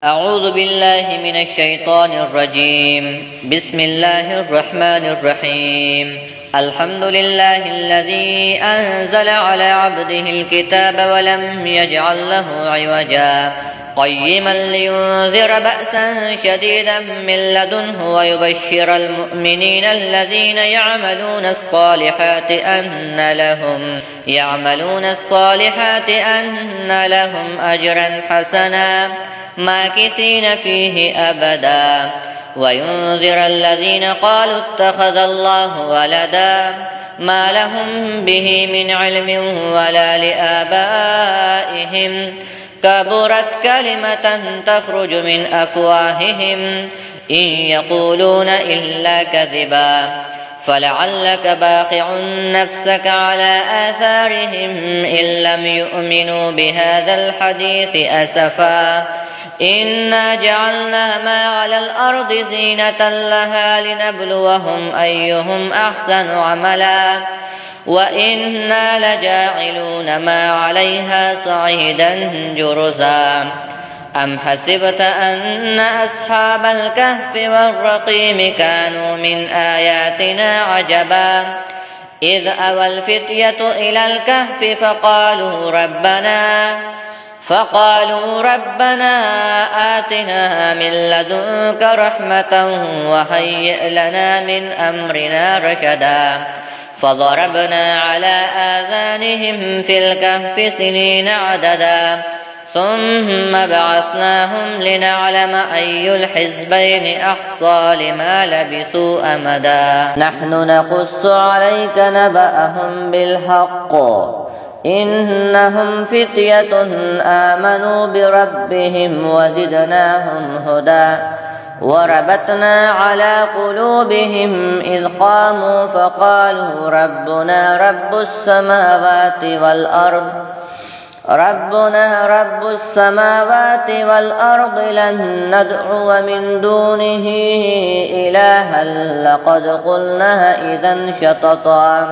أعوذ بالله من الشيطان الرجيم. بسم الله الرحمن الرحيم. الحمد لله الذي أنزل على عبده الكتاب ولم يجعل له عوجا قيما لينذر بأسا شديدا من لدنه ويبشر المؤمنين الذين يعملون الصالحات أن لهم أجرا حسنا ماكثين فيه أبدا وينذر الذين قالوا اتخذ الله ولدا ما لهم به من علم ولا لآبائهم كبرت كلمة تخرج من أفواههم إن يقولون إلا كذبا فلعلك باخع نفسك على آثارهم إن لم يؤمنوا بهذا الحديث أسفا إنا جعلنا ما على الأرض زينة لها لنبلوهم أيهم أحسن عملا وإنا لجاعلون ما عليها صعيدا جرزا أم حسبت أن أصحاب الكهف والرقيم كانوا من آياتنا عجبا إذ أوى الفتية إلى الكهف فقالوا ربنا آتنا من لدنك رحمة وهيئ لنا من أمرنا رشدا فضربنا على آذانهم في الكهف سنين عددا ثم بعثناهم لنعلم أي الحزبين أحصى لما لبثوا أمدا نحن نقص عليك نبأهم بالحق إنهم فتية آمنوا بربهم وزدناهم هدى وربطنا على قلوبهم إذ قاموا فقالوا ربنا رب السماوات والأرض لن ندعو من دونه إلها لقد قلنا إذا شططا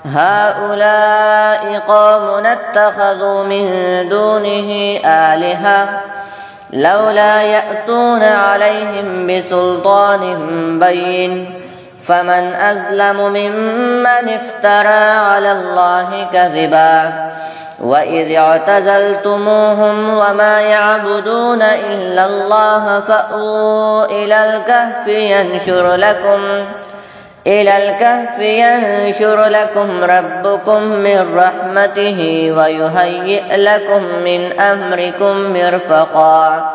هؤلاء قوم اتخذوا من دونه آلهة لولا يأتون عليهم بسلطان بين فمن أظلم ممن افترى على الله كذبا وإذ اعتزلتموهم وما يعبدون إلا الله فأووا إلى الكهف ينشر لكم ربكم من رحمته ويهيئ لكم من أمركم مرفقا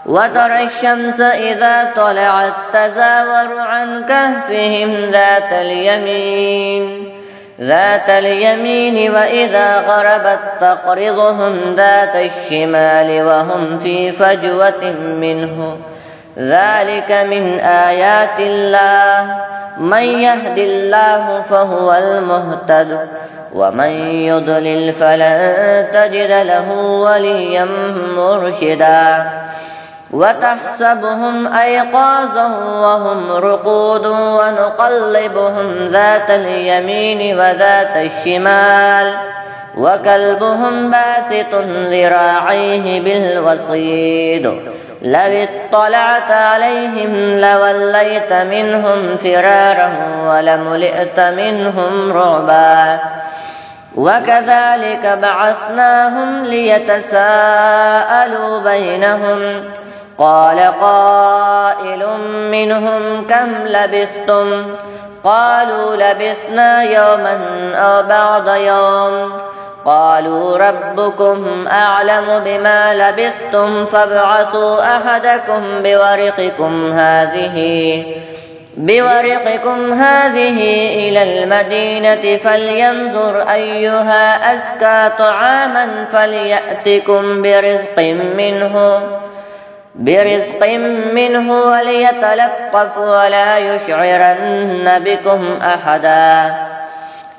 وترى الشمس إذا طلعت تزاور عن كهفهم ذات اليمين وإذا غربت تقرضهم ذات الشمال وهم في فجوة منه ذلك من آيات الله من يهد الله فهو المهتد ومن يضلل فلن تجد له وليا مرشدا وتحسبهم أيقاظا وهم رقود ونقلبهم ذات اليمين وذات الشمال وكلبهم باسط ذراعيه بالوصيد لو اطلعت عليهم لوليت منهم فرارا ولملئت منهم رعبا وكذلك بعثناهم ليتساءلوا بينهم قال قائل منهم كم لبثتم قالوا لبثنا يوما أو بعض يوم قالوا ربكم أعلم بما لبثتم فابعثوا أحدكم بورقكم هذه إلى المدينة فلينظر أيها أزكى طعاما فليأتكم برزق منه وليتلطف ولا يشعرن بكم أحدا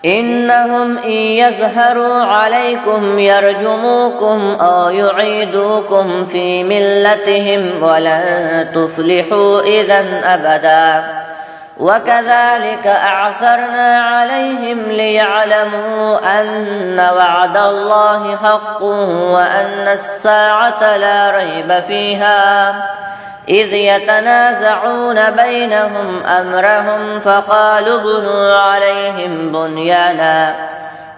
إنهم إن يظهروا عليكم يرجموكم أو يعيدوكم في ملتهم ولن تفلحوا إذا أبدا وكذلك أعثرنا عليهم ليعلموا أن وعد الله حق وأن الساعة لا ريب فيها إذ يتنازعون بينهم أمرهم فقالوا ابنوا عليهم بنيانا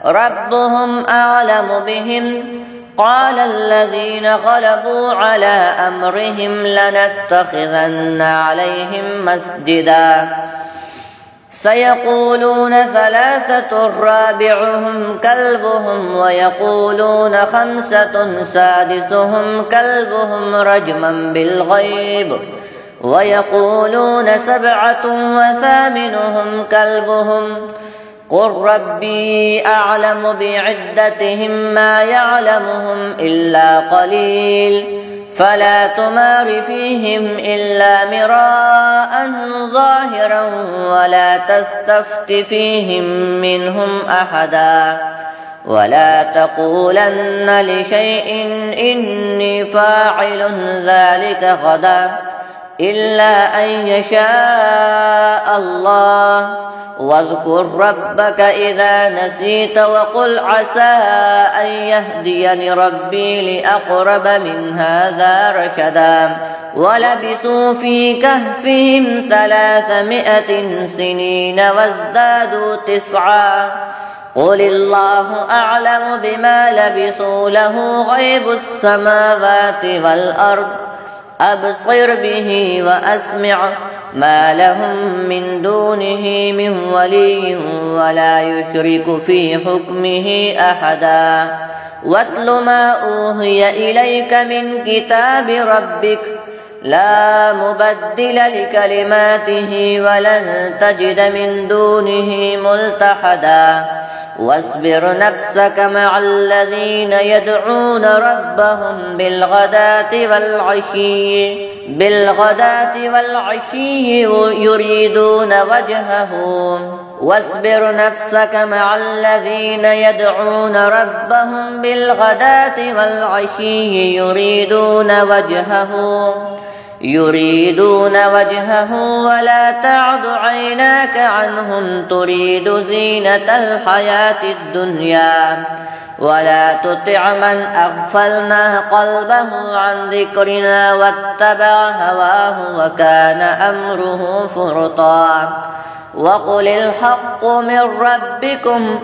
ربهم أعلم بهم قال الذين غلبوا على أمرهم لنتخذن عليهم مسجدا سيقولون ثلاثة رابعهم كلبهم ويقولون خمسة سادسهم كلبهم رجما بالغيب ويقولون سبعة وثامنهم كلبهم قل ربي أعلم بعدتهم ما يعلمهم إلا قليل فلا تمار فيهم إلا مراء ظاهرا ولا تستفت فيهم منهم أحدا ولا تقولن لشيء إني فاعل ذلك غدا إلا أن يشاء الله واذكر ربك إذا نسيت وقل عسى أن يهديني ربي لأقرب من هذا رشدا ولبثوا في كهفهم 300 سنين وازدادوا 9 قل الله أعلم بما لبثوا له غيب السماوات والأرض أبصر به وأسمع ما لهم من دونه من ولي ولا يشرك في حكمه أحدا واتل ما أوحي إليك من كتاب ربك لا مبدل لكلماته ولن تجد من دونه ملتحدا واصبر نفسك مع الذين يدعون ربهم بالغداة والعشي يريدون وجهه واصبر نفسك مع الذين يدعون ربهم بالغداة والعشي يريدون وجهه ولا تعد عيناك عنهم تريد زينة الحياة الدنيا ولا تطع من أغفلنا قلبه عن ذكرنا واتبع هواه وكان أمره فرطا وقل الحق من ربكم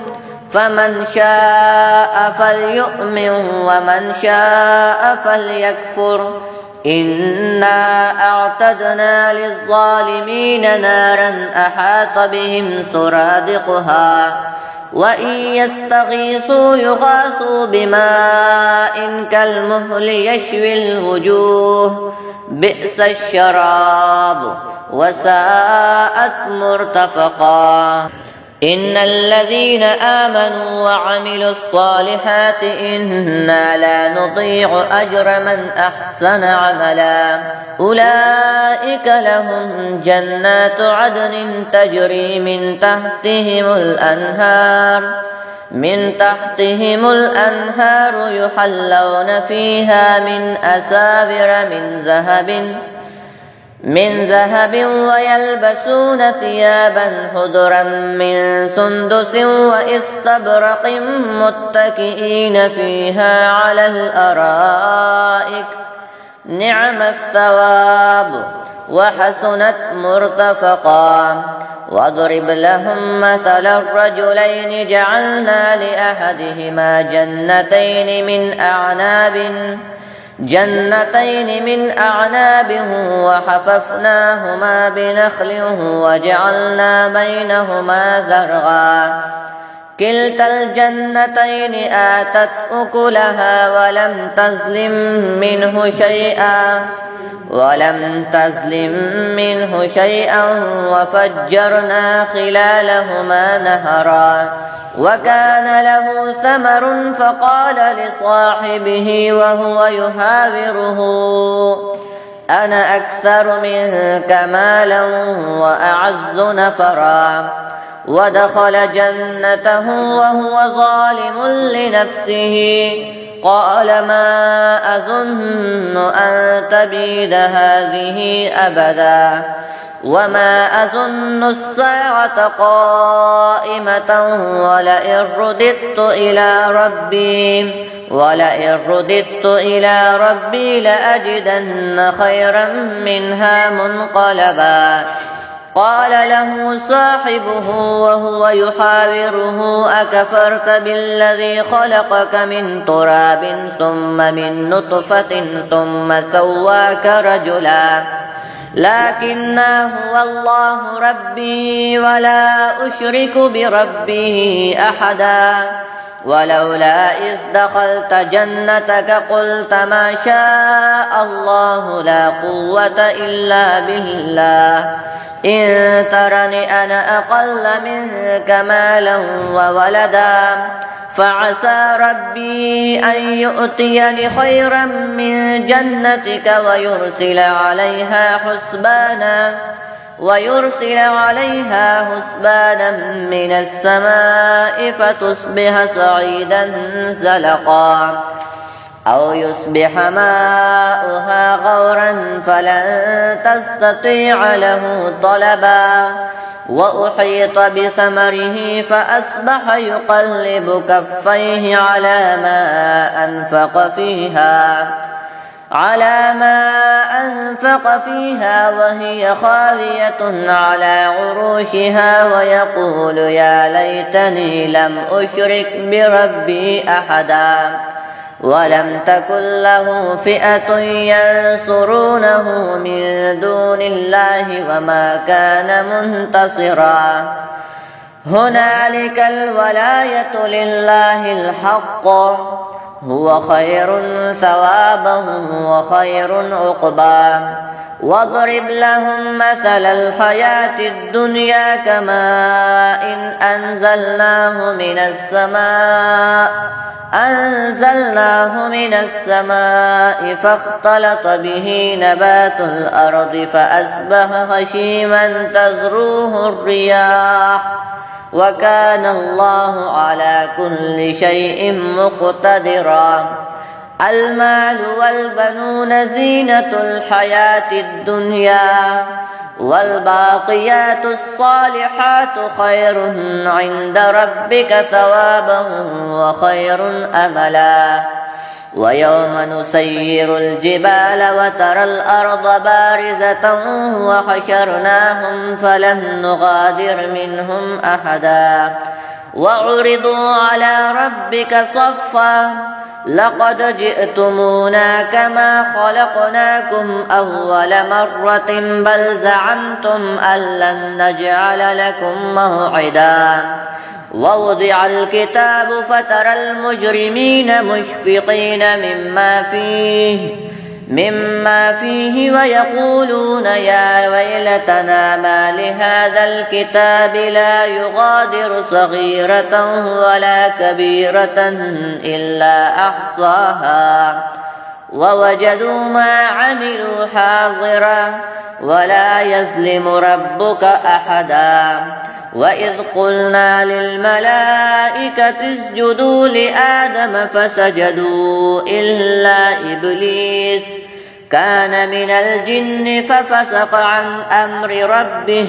فمن شاء فليؤمن ومن شاء فليكفر إنا أعتدنا للظالمين نارا أحاط بهم سرادقها وإن يستغيثوا يغاثوا بماء كالمهل يشوي الوجوه بئس الشراب وساءت مرتفقا إن الذين آمنوا وعملوا الصالحات إنا لا نضيع أجر من أحسن عملا أولئك لهم جنات عدن تجري من تحتهم الأنهار يحلون فيها من أساور من ذهب ويلبسون ثيابا خضرا من سندس واستبرق متكئين فيها على الأرائك نعم الثواب وحسنت مرتفقا واضرب لهم مثل الرجلين جعلنا لأحدهما جنتين من أعناب وحففناهما بنخل وجعلنا بينهما زرعا كلتا الجنتين آتت أكلها ولم تظلم منه شيئا وفجرنا خلالهما نهرا وكان له ثمر فقال لصاحبه وهو يحاوره أنا أكثر منك مالا وأعز نفرا ودخل جنته وهو ظالم لنفسه قال ما أظن أن تبيد هذه أبدا وما أظن الساعة قائمة ولئن رددت إلى ربي لأجدن خيرا منها منقلبا. قال له صاحبه وهو يحاوره أكفرت بالذي خلقك من تراب ثم من نطفة ثم سواك رجلا لكنه هو الله ربي ولا أشرك بربه أحدا. ولولا إذ دخلت جنتك قلت ما شاء الله لا قوة إلا بالله إن ترني أنا أقل منك مالا وولدا فعسى ربي أن يؤتيني خيرا من جنتك ويرسل عليها حسبانا من السماء فتصبح صعيدا زلقا أو يصبح ماؤها غورا فلن تستطيع له طلبا. وأحيط بثمره فأصبح يقلب كفيه على ما أنفق فيها وهي خاوية على عروشها ويقول يا ليتني لم أشرك بربي أحدا ولم تكن له فئة ينصرونه من دون الله وما كان منتصرا. هنالك الولاية لله الحق هو خير ثوابا وخير عقبا. واضرب لهم مثل الحياة الدنيا كماء أنزلناه من السماء فاختلط به نبات الأرض فأصبح هشيما تذروه الرياح وكان الله على كل شيء مقتدرا. المال والبنون زينة الحياة الدنيا والباقيات الصالحات خير عند ربك ثوابا وخير أملا. ويوم نسير الجبال وترى الأرض بارزة وحشرناهم فلم نغادر منهم أحدا وعرضوا على ربك صفا لقد جئتمونا كما خلقناكم أول مرة بل زعمتم أن لن نجعل لكم موعدا. ووضع الكتاب فترى المجرمين مشفقين مما فيه ويقولون يا ويلتنا ما لهذا الكتاب لا يغادر صغيرة ولا كبيرة إلا أحصاها ووجدوا ما عملوا حاضرا ولا يظلم ربك أحدا. وإذ قلنا للملائكة اسجدوا لآدم فسجدوا إلا إبليس كان من الجن ففسق عن أمر ربه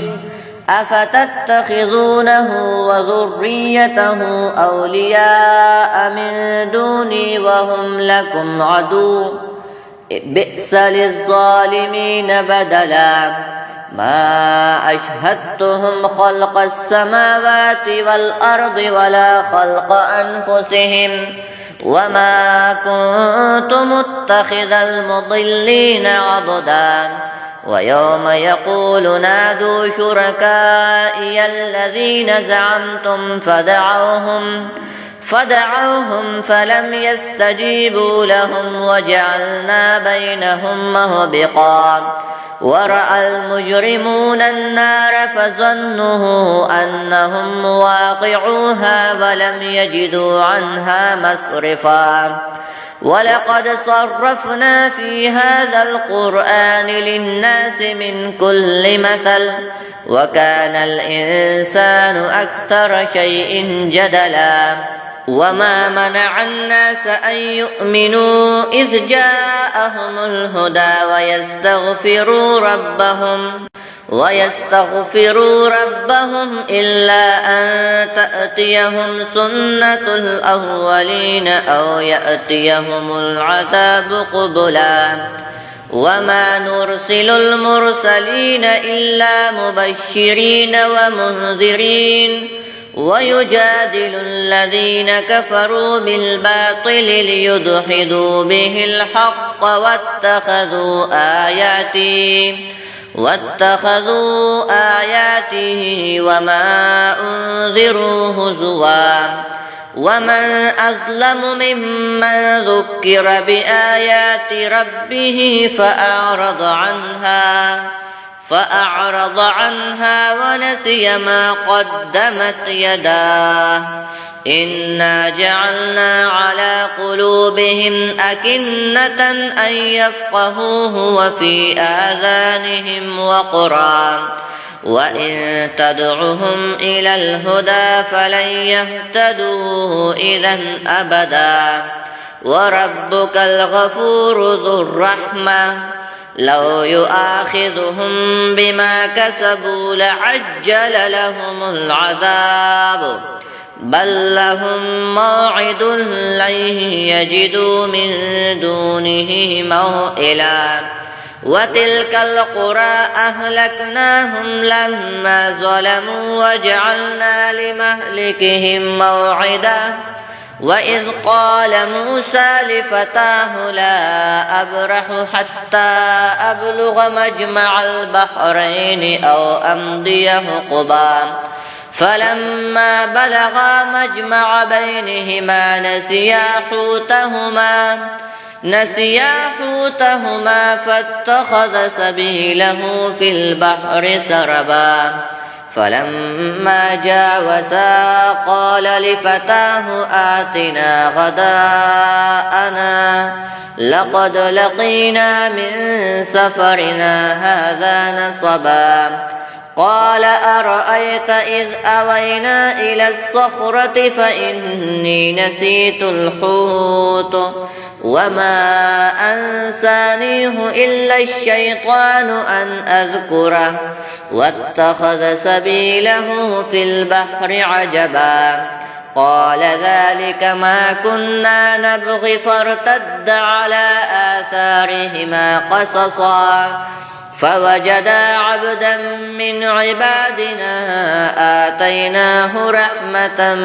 أفتتخذونه وذريته أولياء من دوني وهم لكم عدو بئس للظالمين بدلا. ما أشهدتهم خلق السماوات والأرض ولا خلق أنفسهم وما كنت متخذ المضلين عضدا. ويوم يقول نادوا شركائي الذين زعمتم فدعوهم فلم يستجيبوا لهم وجعلنا بينهم موبقا. ورأى المجرمون النار فظنوا أنهم واقعوها ولم يجدوا عنها مصرفا. ولقد صرفنا في هذا القرآن للناس من كل مثل وكان الإنسان أكثر شيء جدلا. وما منع الناس أن يؤمنوا إذ جاءهم الهدى ويستغفروا ربهم إلا أن تأتيهم سنة الأولين أو يأتيهم العذاب قبلا وما نرسل المرسلين إلا مبشرين ومنذرين ويجادل الذين كفروا بالباطل ليدحضوا به الحق واتخذوا آياته وما أنذروا هزوا ومن أظلم ممن ذكر بآيات ربه فأعرض عنها ونسي ما قدمت يداه إنا جعلنا على قلوبهم أكنة أن يفقهوه وفي آذانهم وقرا وإن تدعهم إلى الهدى فلن يهتدوا إذا أبدا وربك الغفور ذو الرحمة لو يؤاخذهم بما كسبوا لعجل لهم العذاب بل لهم موعد لن يجدوا من دونه موئلا وتلك القرى أهلكناهم لما ظلموا وجعلنا لمهلكهم موعدا وإذ قال موسى لفتاه لا أبرح حتى أبلغ مجمع البحرين أو أمضي حقبا فلما بلغا مجمع بينهما نسيا حوتهما فاتخذ سبيله في البحر سربا فلما جاوزا قال لفتاه آتنا غداءنا لقد لقينا من سفرنا هذا نصبا قال أرأيت إذ أوينا إلى الصخرة فإني نسيت الحوت وما أنسانيه إلا الشيطان أن أذكره واتخذ سبيله في البحر عجبا قال ذلك ما كنا نبغي فارتد على آثارهما قصصا فوجدا عبدا من عبادنا آتيناه رحمة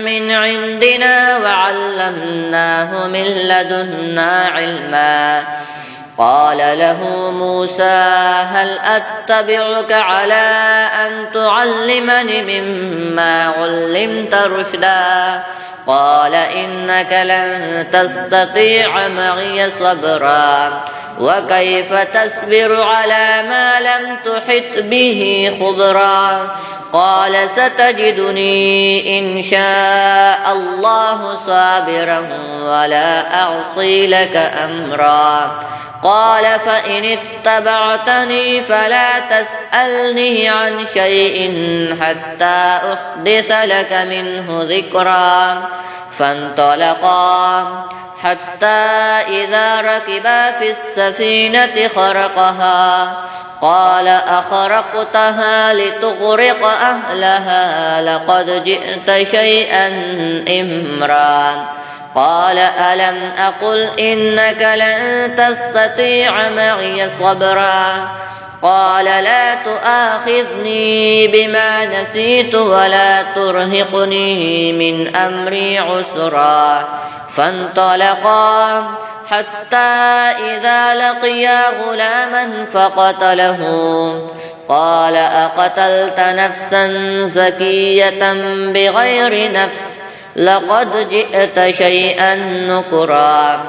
من عندنا وعلمناه من لدنا علما قال له موسى هل أتبعك على أن تعلمني مما علمت رشدا قال إنك لن تستطيع معي صبرا وكيف تصبر على ما لم تحط به خبرا قال ستجدني إن شاء الله صابرا ولا أعصي لك أمرا قال فإن اتبعتني فلا تسألني عن شيء حتى أحدث لك منه ذكرا فانطلقا حتى إذا ركبا في السفينة خرقها قال أخرقتها لتغرق أهلها لقد جئت شيئا إمرا قال ألم أقل إنك لن تستطيع معي صبرا قال لا تؤاخذني بما نسيت ولا ترهقني من أمري عسرا فانطلقا حتى إذا لقيا غلاما فقتله قال أقتلت نفسا زكية بغير نفس لقد جئت شيئا نكرا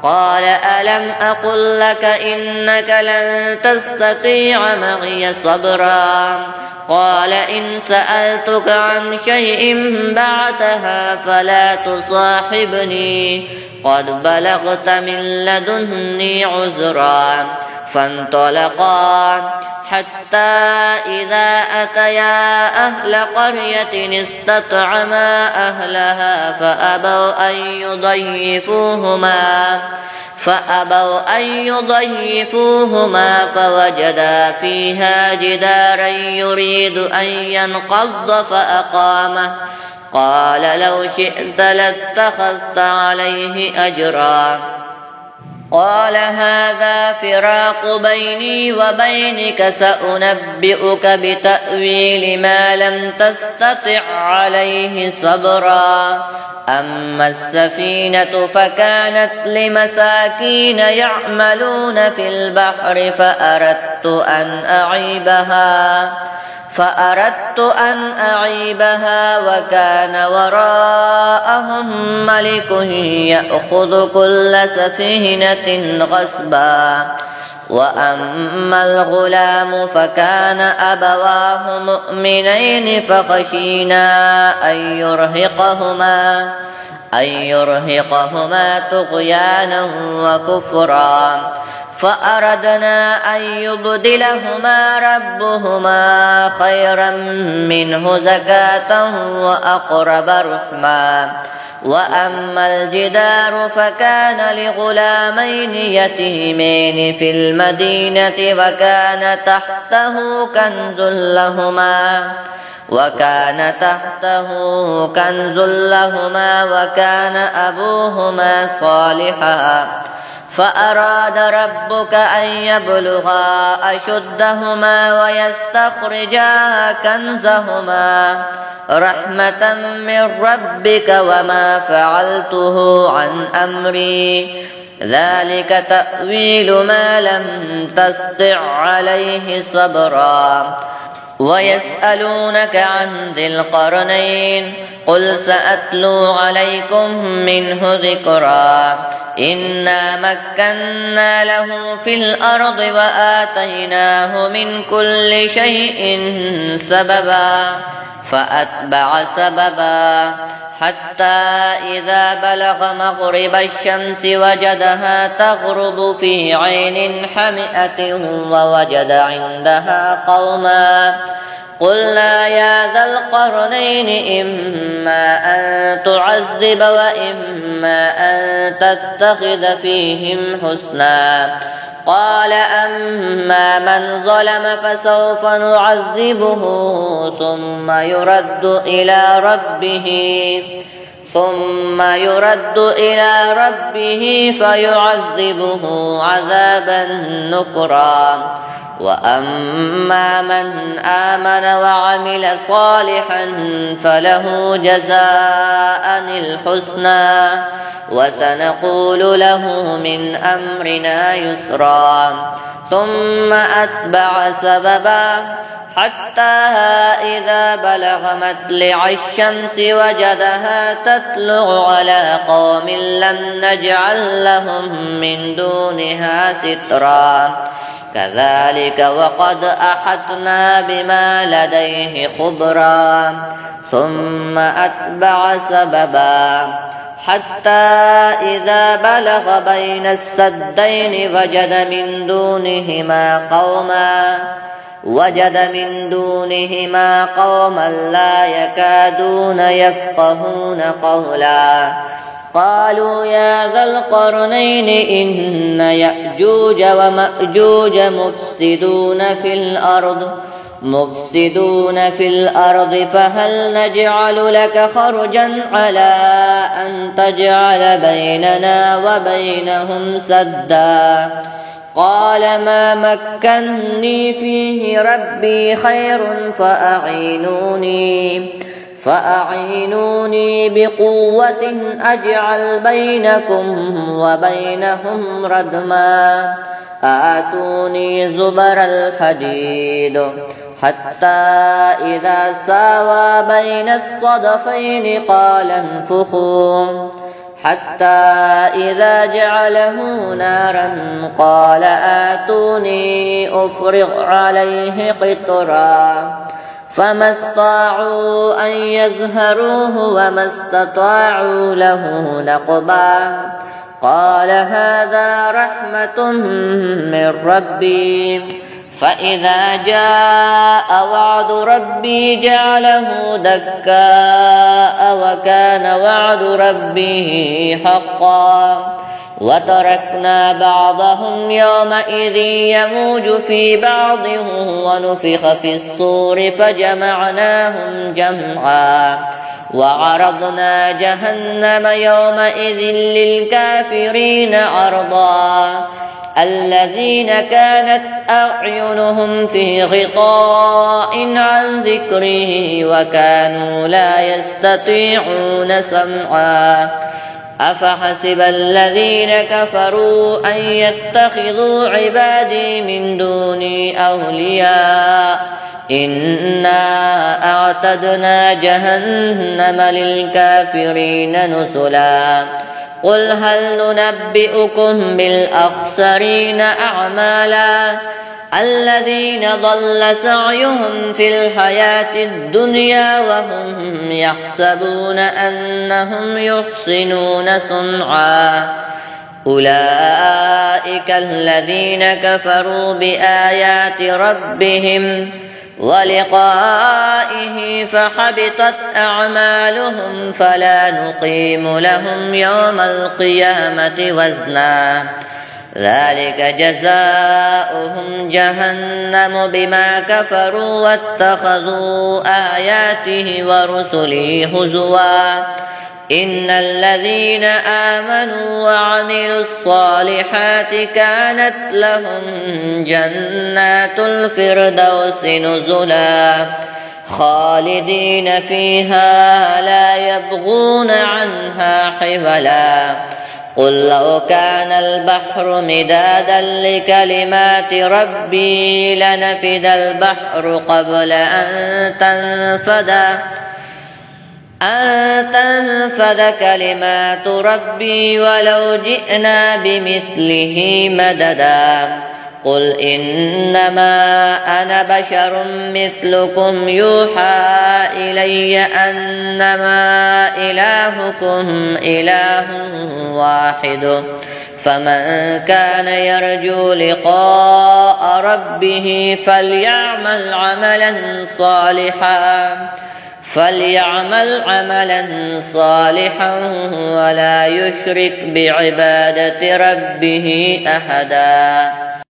قال ألم أقل لك إنك لن تستطيع معي صبرا قال إن سألتك عن شيء بعدها فلا تصاحبني قد بلغت من لدني عذرا فانطلقا حتى إذا أتيا أهل قرية استطعما أهلها فأبوا أن يضيفوهما فوجدا فيها جدارا يريد أن ينقض فأقامه قال لو شئت لاتخذت عليه أجرا قال هذا فراق بيني وبينك سأنبئك بتأويل ما لم تستطع عليه صبرا أما السفينة فكانت لمساكين يعملون في البحر فأردت أن أعيبها وكان وراءهم ملك يأخذ كل سفينة غصبا وأما الغلام فكان أبواه مؤمنين فخشينا أن يرهقهما طغيانا وكفرا فأردنا أن يبدلهما ربهما خيرا منه زكاة وأقرب رحما وأما الجدار فكان لغلامين يتيمين في المدينة وكان تحته كنز لهما وكان أبوهما صالحا فأراد ربك أن يبلغا أشدهما ويستخرجا كنزهما رحمة من ربك وما فعلته عن أمري ذلك تأويل ما لم تسطع عليه صبرا ويسألونك عن ذي القرنين قل سأتلو عليكم منه ذكرا إنا مكنا له في الأرض وآتيناه من كل شيء سببا فأتبع سببا حتى إذا بلغ مغرب الشمس وجدها تغرب في عين حمئة ووجد عندها قوما قلنا يا ذا القرنين إما أن تعذب وإما أن تتخذ فيهم حسنا قال أما من ظلم فسوف نعذبه ثم يرد إلى ربه فيعذبه عذابا نكرا وأما من آمن وعمل صالحا فله جزاء الحسنى وسنقول له من أمرنا يسرا ثم أتبع سببا حتى إذا بلغ مطلع الشمس وجدها تطلع على قوم لم نجعل لهم من دونها سترا كذلك وقد أحطنا بما لديه خبرا ثم أتبع سببا حتى إذا بلغ بين السدين وجد من دونهما قوما لا يكادون يفقهون قولا قالوا يا ذا القرنين إن يأجوج ومأجوج مفسدون في الأرض فهل نجعل لك خرجا على أن تجعل بيننا وبينهم سدا قال ما مكني فيه ربي خير فأعينوني بقوة أجعل بينكم وبينهم ردما آتوني زبر الحديد حتى إذا ساوى بين الصدفين قال انفخوا حتى إذا جعله نارا قال آتوني أفرغ عليه قطرا فما استطاعوا أن يزهروه وما استطاعوا له نقبا قال هذا رحمة من ربي فإذا جاء وعد ربي جعله دكاء وكان وعد ربه حقا وتركنا بعضهم يومئذ يموج في بعض ونفخ في الصور فجمعناهم جمعا وعرضنا جهنم يومئذ للكافرين عرضا الذين كانت أعينهم في غطاء عن ذكره وكانوا لا يستطيعون سمعا أفحسب الذين كفروا أن يتخذوا عبادي من دوني أولياء إنا أعتدنا جهنم للكافرين نزلا قل هل ننبئكم بالأخسرين أعمالا الذين ضل سعيهم في الحياة الدنيا وهم يحسبون أنهم يحسنون صنعا أولئك الذين كفروا بآيات ربهم ولقائه فحبطت أعمالهم فلا نقيم لهم يوم القيامة وزنا ذلك جزاؤهم جهنم بما كفروا واتخذوا آياته ورسله هزوا إن الذين آمنوا وعملوا الصالحات كانت لهم جنات الفردوس نزلا خالدين فيها لا يبغون عنها حولا قل لو كان البحر مدادا لكلمات ربي لنفد البحر قبل أن تنفد كلمات ربي ولو جئنا بمثله مددا قل إنما أنا بشر مثلكم يوحى إلي أنما إلهكم إله واحد فمن كان يرجو لقاء ربه فليعمل عملا صالحا ولا يشرك بعبادة ربه أحدا.